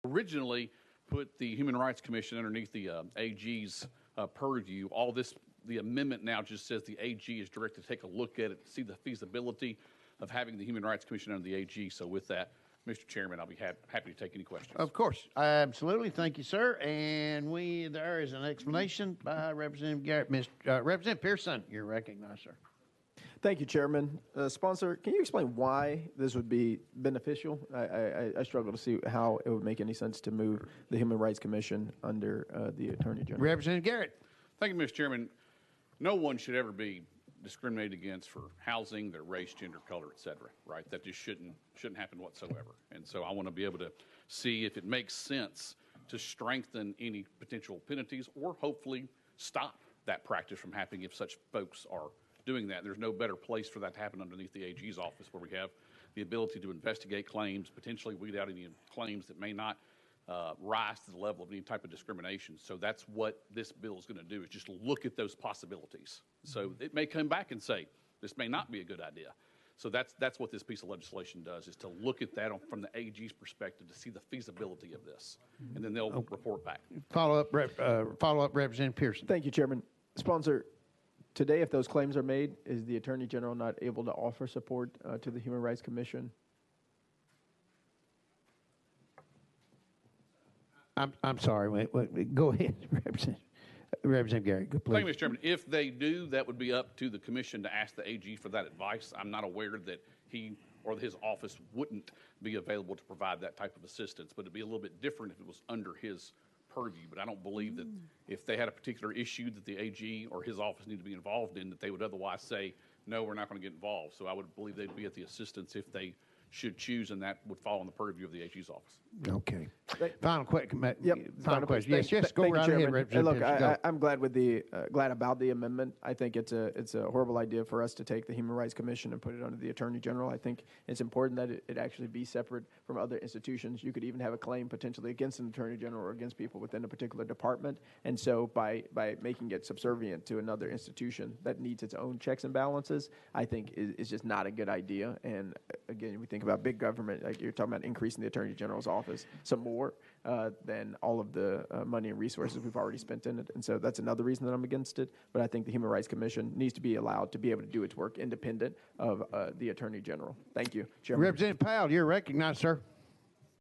originally put the Human Rights Commission underneath the AG's purview. The amendment now just says the AG is directed to take a look at it, see the feasibility of having the Human Rights Commission under the AG. So with that, Mr. Chairman, I'll be happy to take any questions. Of course. Absolutely. Thank you, sir. And there is an explanation by Representative Garrett. Representative Pearson, you're recognized, sir. Thank you, Chairman. Sponsor, can you explain why this would be beneficial? I struggle to see how it would make any sense to move the Human Rights Commission under the Attorney General. Representative Garrett. Thank you, Mr. Chairman. No one should ever be discriminated against for housing, their race, gender, color, et cetera, right? That just shouldn't happen whatsoever. And so I want to be able to see if it makes sense to strengthen any potential penalties or hopefully stop that practice from happening if such folks are doing that. There's no better place for that to happen underneath the AG's office, where we have the ability to investigate claims, potentially weed out any claims that may not rise to the level of any type of discrimination. So that's what this bill is going to do, is just look at those possibilities. So it may come back and say, this may not be a good idea. So that's what this piece of legislation does, is to look at that from the AG's perspective to see the feasibility of this. And then they'll report back. Follow up, Representative Pearson. Thank you, Chairman. Sponsor, today, if those claims are made, is the Attorney General not able to offer support to the Human Rights Commission? I'm sorry. Wait, go ahead, Representative Garrett. Please. Thank you, Mr. Chairman. If they do, that would be up to the commission to ask the AG for that advice. I'm not aware that he or his office wouldn't be available to provide that type of assistance, but it'd be a little bit different if it was under his purview. But I don't believe that if they had a particular issue that the AG or his office need to be involved in, that they would otherwise say, no, we're not going to get involved. So I would believe they'd be at the assistance if they should choose, and that would fall in the purview of the AG's office. Okay. Final question. Yep. Final question. Yes, go right ahead, Representative. Look, I'm glad glad about the amendment. I think it's a horrible idea for us to take the Human Rights Commission and put it under the Attorney General. I think it's important that it actually be separate from other institutions. You could even have a claim potentially against an Attorney General or against people within a particular department. And so by making it subservient to another institution that needs its own checks and balances, I think is just not a good idea. And again, we think about big government, like you're talking about increasing the Attorney General's office some more than all of the money and resources we've already spent in it. And so that's another reason that I'm against it. But I think the Human Rights Commission needs to be allowed to be able to do its work independent of the Attorney General. Thank you, Chairman. Representative Powell, you're recognized, sir.